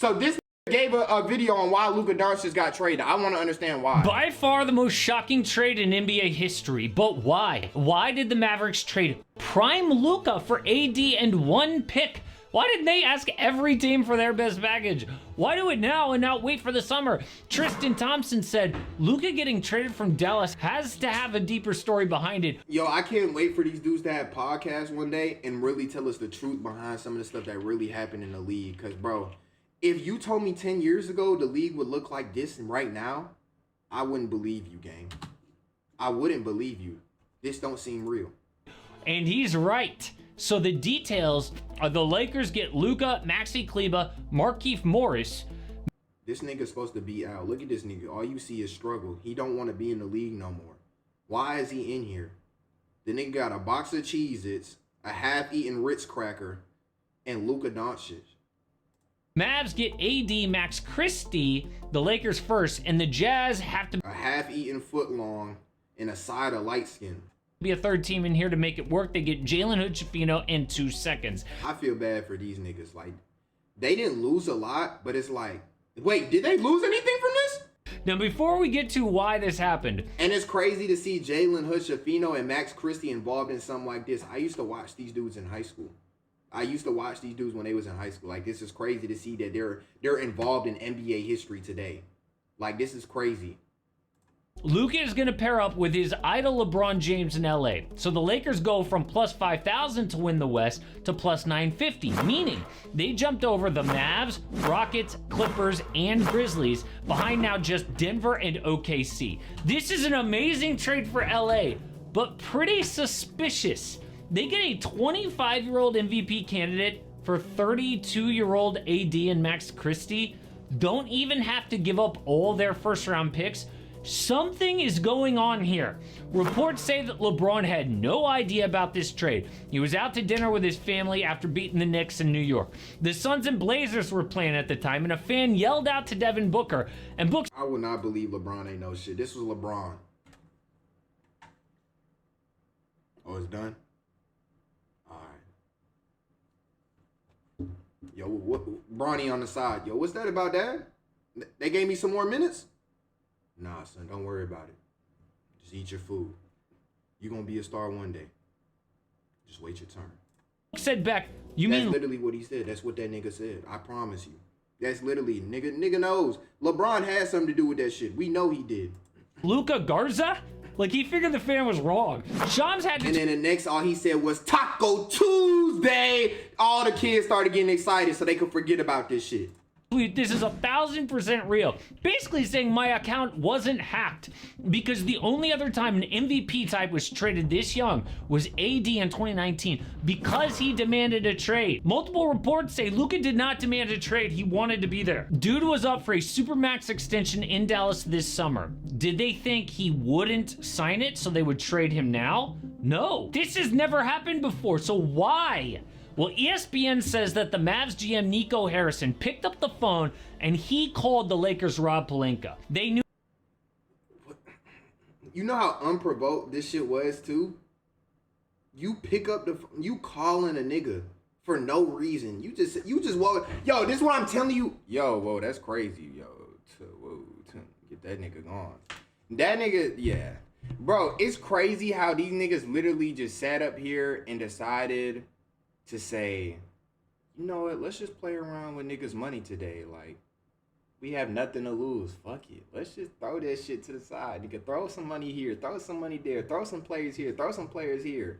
So this gave a video on why Luka Doncic got traded. I want to understand why. By far the most shocking trade in NBA history, but why? Why did the Mavericks trade prime Luka for AD and one pick? Why didn't they ask every team for their best package? Why do it now and not wait for the summer? Tristan Thompson said, Luka getting traded from Dallas has to have a deeper story behind it. Yo, I can't wait for these dudes to have podcasts one day and really tell us the truth behind some of the stuff that really happened in the league. Because, bro, if you told me 10 years ago the league would look like this and right now, I wouldn't believe you, gang. I wouldn't believe you. This don't seem real. And he's right. So the details are the Lakers get Luka, Maxi Kleber, Markieff Morris. This nigga's supposed to be out. Look at this nigga. All you see is struggle. He don't want to be in the league no more. Why is he in here? The nigga got a box of Cheez-Its, a half-eaten Ritz cracker, and Luka Doncic. Mavs get AD, Max Christie, the Lakers first, and the Jazz have to a half-eaten footlong and a side of light skin. Be a third team in here to make it work. They get Jalen Hood-Schifino in 2 seconds. I feel bad for these niggas. Like, they didn't lose a lot, but it's like, wait, did they lose anything from this? Now, before we get to why this happened. And it's crazy to see Jalen Hood-Schifino and Max Christie involved in something like this. I used to watch these dudes in high school. I used to watch these dudes when they was in high school. Like, this is crazy to see that they're involved in NBA history today. Like, this is crazy. Luka is going to pair up with his idol LeBron James in LA. So the Lakers go from plus 5,000 to win the West to plus 950, meaning they jumped over the Mavs, Rockets, Clippers, and Grizzlies, behind now just Denver and OKC. This is an amazing trade for LA, but pretty suspicious. They get a 25-year-old MVP candidate for 32-year-old AD and Max Christie. Don't even have to give up all their first-round picks. Something is going on here. Reports say that LeBron had no idea about this trade. He was out to dinner with his family after beating the Knicks in New York. The Suns and Blazers were playing at the time, and a fan yelled out to Devin Booker, and Booker... I would not believe LeBron ain't no shit. This was LeBron. Oh, it's done? All right. Yo, what, Bronny on the side. Yo, what's that about, Dad? They gave me some more minutes? Nah, son, don't worry about it. Just eat your food. You're going to be a star one day. Just wait your turn. Said back, That's literally what he said. That's what that nigga said. I promise you. That's literally, nigga knows. LeBron had something to do with that shit. We know he did. Luka Garza? Like, he figured the fan was wrong. Shams had to... And then the next, all he said was Taco Tuesday. All the kids started getting excited so they could forget about this shit. This is 1,000% real. Basically saying my account wasn't hacked, because the only other time an MVP type was traded this young was AD in 2019 because he demanded a trade. Multiple reports say Luka did not demand a trade. He wanted to be there. Dude was up for a Supermax extension in Dallas this summer. Did they think he wouldn't sign it so they would trade him now? No. This has never happened before, so why? Well, ESPN says that the Mavs GM Nico Harrison picked up the phone and he called the Lakers Rob Pelinka. They knew. You know how unprovoked this shit was too? You pick up you calling a nigga for no reason. You just walk. Yo, this is what I'm telling you. Yo, whoa, that's crazy. Yo, get that nigga gone. That nigga, yeah. Bro, it's crazy how these niggas literally just sat up here and decided to say, you know what, let's just play around with niggas' money today. Like, we have nothing to lose. Fuck it. Let's just throw that shit to the side. Nigga, throw some money here, throw some money there, throw some players here, throw some players here.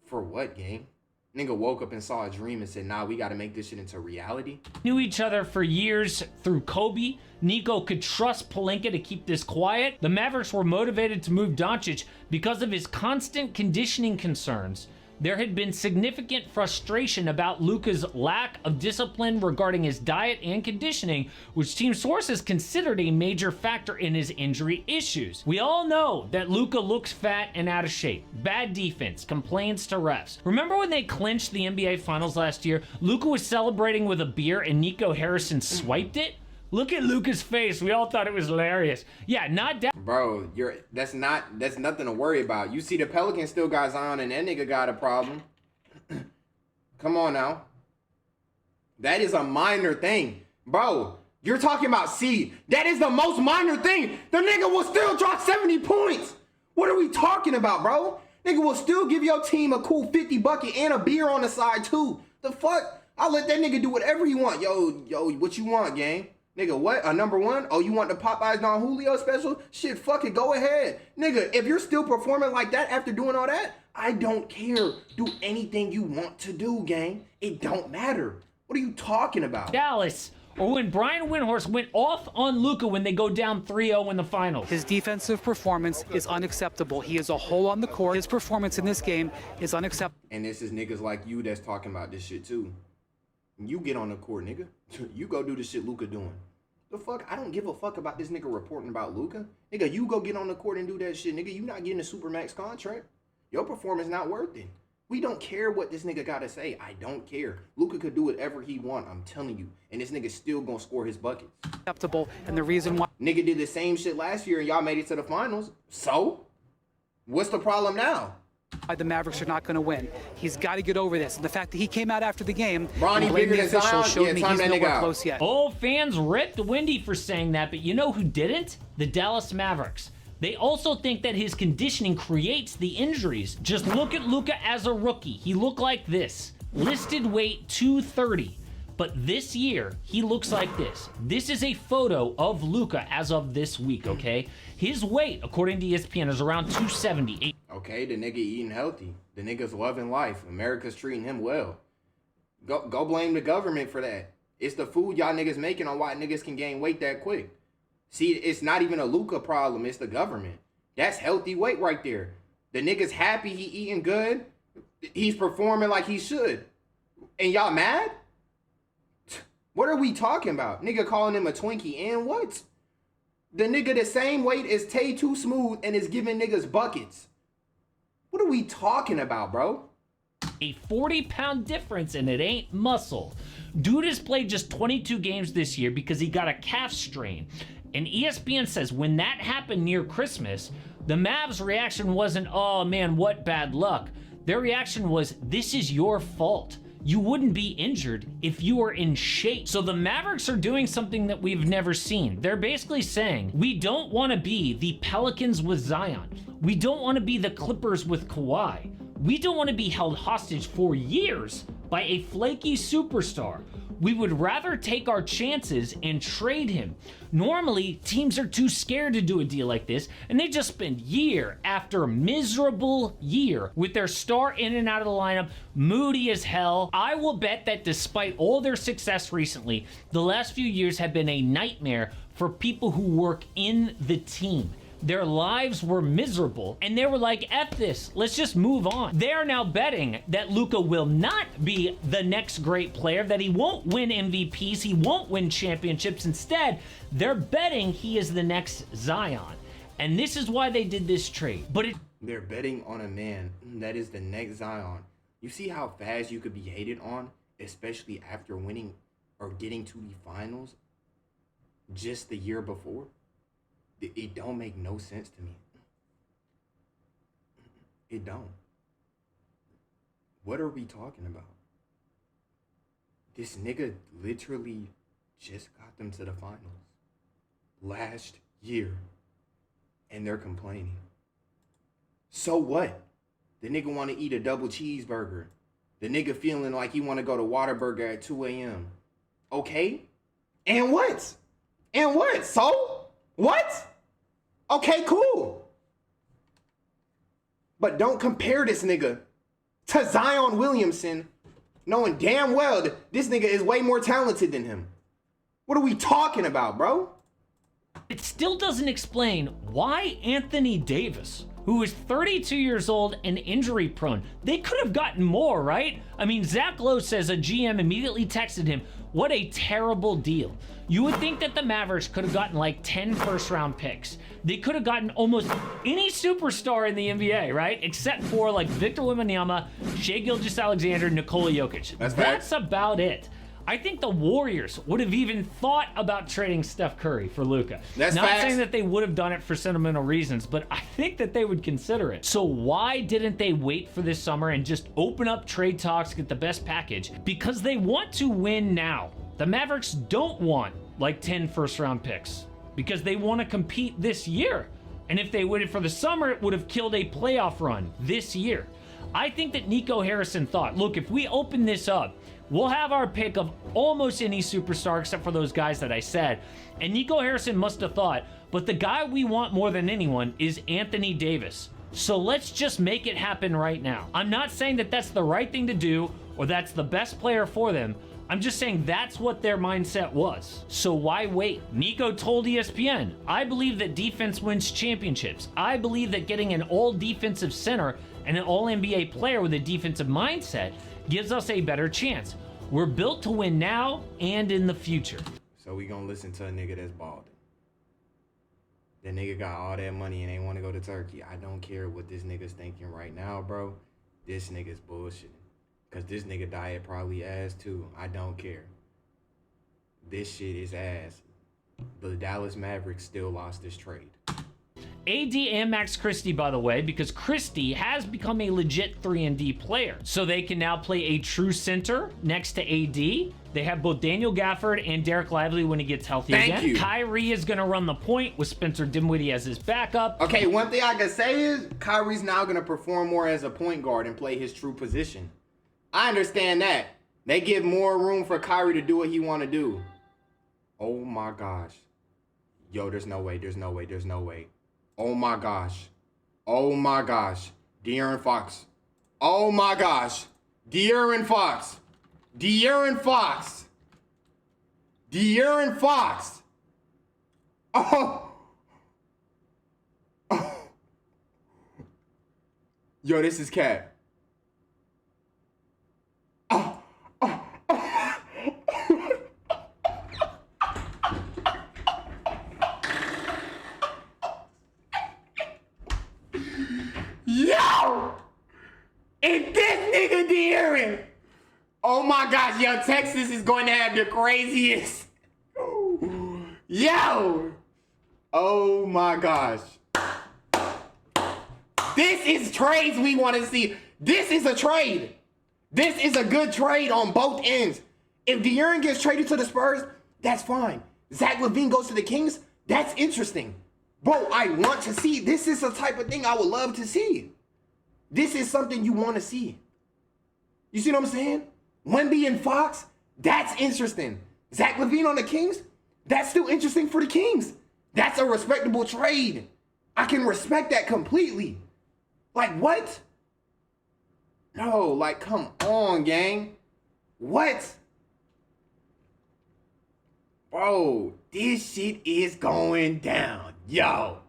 For what, gang? Nigga woke up and saw a dream and said, nah, we got to make this shit into reality. Knew each other for years through Kobe. Nico could trust Pelinka to keep this quiet. The Mavericks were motivated to move Doncic because of his constant conditioning concerns. There had been significant frustration about Luka's lack of discipline regarding his diet and conditioning, which team sources considered a major factor in his injury issues. We all know that Luka looks fat and out of shape. Bad defense, complaints to refs. Remember when they clinched the NBA Finals last year? Luka was celebrating with a beer and Nico Harrison swiped it? Look at Luka's face. We all thought it was hilarious. Yeah, not that. Bro, that's nothing to worry about. You see the Pelicans still got Zion and that nigga got a problem. Come on now. That is a minor thing. Bro, you're talking about seed. That is the most minor thing. The nigga will still drop 70 points. What are we talking about, bro? Nigga will still give your team a cool 50 bucket and a beer on the side, too. The fuck? I'll let that nigga do whatever he want. Yo, what you want, gang? Nigga, what? A number one? Oh, you want the Popeyes Don Julio special? Shit, fuck it, go ahead. Nigga, if you're still performing like that after doing all that, I don't care. Do anything you want to do, gang. It don't matter. What are you talking about? Dallas, or when Brian Windhorst went off on Luka when they go down 3-0 in the finals. His defensive performance is unacceptable. He is a hole on the court. His performance in this game is unacceptable. And this is niggas like you that's talking about this shit too. You get on the court, nigga. You go do the shit Luka doing. The fuck? I don't give a fuck about this nigga reporting about Luka. Nigga, you go get on the court and do that shit. Nigga, you not getting a Supermax contract. Your performance not worth it. We don't care what this nigga gotta say. I don't care. Luka could do whatever he want, I'm telling you. And this nigga still gonna score his buckets. Acceptable, and the reason why Nigga did the same shit last year and y'all made it to the finals. So? What's the problem now? the Mavericks are not going to win. He's got to get over this. And the fact that he came out after the game Ronnie and blamed the bigger than officials Zion? showed Yeah, me time he's that nigga nowhere out. close yet. Oh, fans ripped Wendy for saying that, but you know who didn't? The Dallas Mavericks. They also think that his conditioning creates the injuries. Just look at Luka as a rookie. He looked like this. Listed weight 230. But this year, he looks like this. This is a photo of Luka as of this week, okay? His weight, according to ESPN, is around 270. Okay, the nigga eating healthy. The nigga's loving life. America's treating him well. Go blame the government for that. It's the food y'all niggas making on why niggas can gain weight that quick. See, it's not even a Luka problem. It's the government. That's healthy weight right there. The nigga's happy he eating good. He's performing like he should. And y'all mad? What are we talking about? Nigga calling him a Twinkie and what? The nigga the same weight as Tay Too Smooth and is giving niggas buckets. What are we talking about, bro? A 40-pound difference, and it ain't muscle. Dude has played just 22 games this year because he got a calf strain. And ESPN says when that happened near Christmas, the Mavs' reaction wasn't, oh man, what bad luck. Their reaction was, this is your fault. You wouldn't be injured if you were in shape. So the Mavericks are doing something that we've never seen. They're basically saying, we don't want to be the Pelicans with Zion. We don't want to be the Clippers with Kawhi. We don't want to be held hostage for years by a flaky superstar. We would rather take our chances and trade him. Normally, teams are too scared to do a deal like this, and they just spend year after miserable year with their star in and out of the lineup, moody as hell. I will bet that despite all their success recently, the last few years have been a nightmare for people who work in the team. Their lives were miserable, and they were like, F this, let's just move on. They are now betting that Luka will not be the next great player, that he won't win MVPs, he won't win championships. Instead, they're betting he is the next Zion. And this is why they did this trade. They're betting on a man that is the next Zion. You see how fast you could be hated on, especially after winning or getting to the finals just the year before? It don't make no sense to me. It don't. What are we talking about? This nigga literally just got them to the finals last year, and they're complaining. So what? The nigga want to eat a double cheeseburger. The nigga feeling like he want to go to Whataburger at 2 a.m. Okay? And what? And what? So? What? Okay, cool. But don't compare this nigga to Zion Williamson, knowing damn well that this nigga is way more talented than him. What are we talking about, bro? It still doesn't explain why Anthony Davis, who is 32 years old and injury prone, they could have gotten more, right? I mean, Zach Lowe says a GM immediately texted him, what a terrible deal. You would think that the Mavericks could have gotten like 10 first-round picks. They could have gotten almost any superstar in the NBA, right? Except for like Victor Wembanyama, Shai Gilgeous-Alexander, Nikola Jokic. That's about it. I think the Warriors would have even thought about trading Steph Curry for Luka. That's Not facts. saying that they would have done it for sentimental reasons, but I think that they would consider it. So why didn't they wait for this summer and just open up trade talks, get the best package? Because they want to win now. The Mavericks don't want like 10 first-round picks because they want to compete this year. And if they waited for the summer, it would have killed a playoff run this year. I think that Nico Harrison thought, look, if we open this up, we'll have our pick of almost any superstar except for those guys that I said. And Nico Harrison must have thought, but the guy we want more than anyone is Anthony Davis. So let's just make it happen right now. I'm not saying that that's the right thing to do or that's the best player for them. I'm just saying that's what their mindset was. So why wait? Nico told ESPN, I believe that defense wins championships. I believe that getting an all-defensive center and an all-NBA player with a defensive mindset gives us a better chance. We're built to win now and in the future. So we gonna listen to a nigga that's balding. That nigga got all that money and they want to go to Turkey. I don't care what this nigga's thinking right now, bro. This nigga's bullshit. Because this nigga diet probably ass too. I don't care. This shit is ass. The Dallas Mavericks still lost this trade. AD and Max Christie, by the way, because Christie has become a legit 3-and-D player. So they can now play a true center next to AD. They have both Daniel Gafford and Derek Lively when he gets healthy again. Thank you. Kyrie is going to run the point with Spencer Dinwiddie as his backup. Okay, one thing I can say is Kyrie's now going to perform more as a point guard and play his true position. I understand that. They give more room for Kyrie to do what he want to do. Oh my gosh. Yo, there's no way. There's no way. There's no way. Oh my gosh. Oh my gosh. De'Aaron Fox. Oh my gosh. De'Aaron Fox. De'Aaron Fox. De'Aaron Fox. Oh. Oh. Yo, this is cat. Oh. Oh. Yo! It's this nigga De'Aaron. Oh my gosh, yo, Texas is going to have the craziest. Yo! Oh my gosh. This is trades we want to see. This is a trade. This is a good trade on both ends. If De'Aaron gets traded to the Spurs, that's fine. Zach LaVine goes to the Kings, that's interesting. Bro, I want to see. This is the type of thing I would love to see. This is something you want to see. You see what I'm saying? Wemby and Fox, that's interesting. Zach LaVine on the Kings, that's still interesting for the Kings. That's a respectable trade. I can respect that completely. Like, what? No, like, come on, gang. What? Bro, this shit is going down. Yo,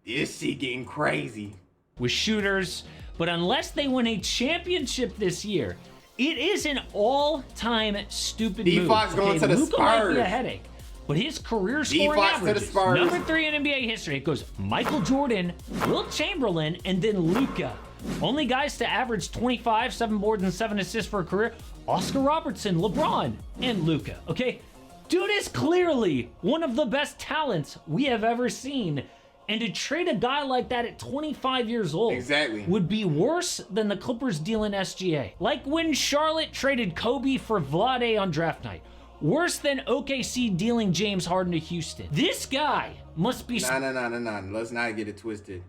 this shit getting crazy. With shooters, but unless they win a championship this year, it is an all-time stupid move. D-Fox going to the Luka might be a Spurs. headache, but his career scoring D-Fox to the average is Spurs. number 3 in NBA history. It goes Michael Jordan, Wilt Chamberlain, and then Luka. Only guys to average 25, 7 boards, and 7 assists for a career: Oscar Robertson, LeBron, and Luka. Okay, dude is clearly one of the best talents we have ever seen. And to trade a guy like that at 25 years old Exactly. would be worse than the Clippers dealing SGA. Like when Charlotte traded Kobe for Vlade on draft night. Worse than OKC dealing James Harden to Houston. This guy must be... No. Let's not get it twisted.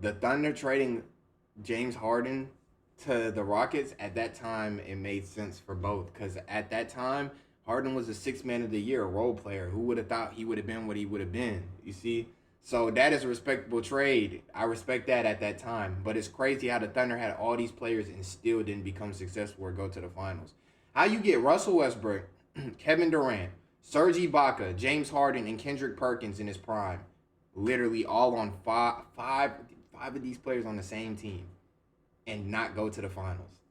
The Thunder trading James Harden to the Rockets, at that time, it made sense for both. Because at that time, Harden was a 6th man of the year, a role player. Who would have thought he would have been what he would have been? You see? So that is a respectable trade. I respect that at that time. But it's crazy how the Thunder had all these players and still didn't become successful or go to the finals. How you get Russell Westbrook, Kevin Durant, Serge Ibaka, James Harden, and Kendrick Perkins in his prime. Literally all on five of these players on the same team and not go to the finals.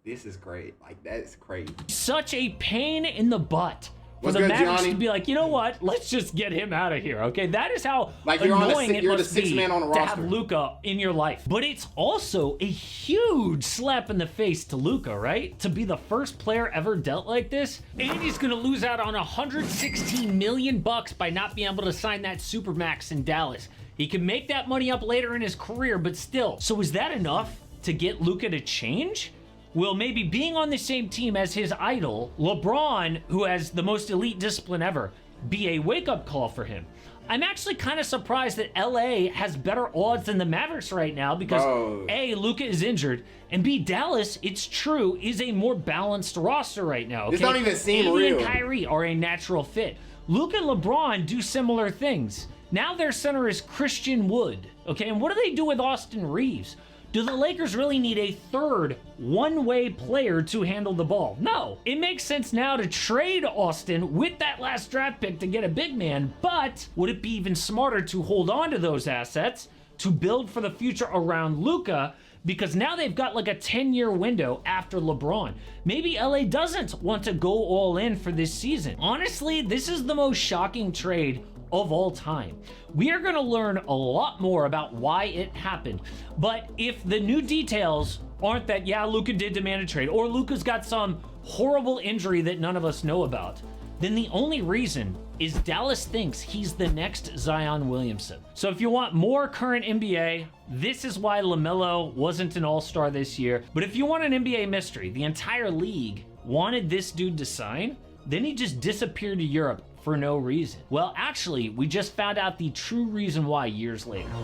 This is great. Like, that's crazy. Such a pain in the butt for the Mavericks to be like, you know what? Let's just get him out of here, okay? That is how annoying it must be to have Luka in your life. But it's also a huge slap in the face to Luka, right? To be the first player ever dealt like this, and he's gonna lose out on $116 million by not being able to sign that Supermax in Dallas. He can make that money up later in his career, but still. So is that enough to get Luka to change? Will maybe being on the same team as his idol, LeBron, who has the most elite discipline ever, be a wake-up call for him? I'm actually kind of surprised that LA has better odds than the Mavericks right now because A, Luka is injured, and B, Dallas, it's true, is a more balanced roster right now. Okay? This don't even seem real. And Kyrie are a natural fit. Luka and LeBron do similar things. Now their center is Christian Wood, okay? And what do they do with Austin Reeves? Do the Lakers really need a third one-way player to handle the ball? No. It makes sense now to trade Austin with that last draft pick to get a big man, but would it be even smarter to hold on to those assets to build for the future around Luka? Because now they've got like a 10-year window after LeBron. Maybe LA doesn't want to go all in for this season. Honestly, this is the most shocking trade of all time. We are going to learn a lot more about why it happened. But if the new details aren't that, yeah, Luka did demand a trade, or Luka's got some horrible injury that none of us know about, then the only reason is Dallas thinks he's the next Zion Williamson. So if you want more current NBA, this is why LaMelo wasn't an all-star this year. But if you want an NBA mystery, the entire league wanted this dude to sign, then he just disappeared to Europe for no reason. Well, actually, we just found out the true reason why years later. Bro,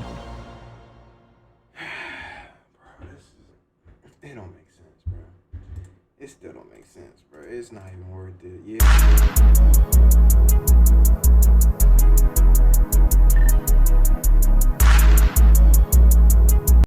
it don't make sense, bro. It still don't make sense, bro. It's not even worth it. Yeah.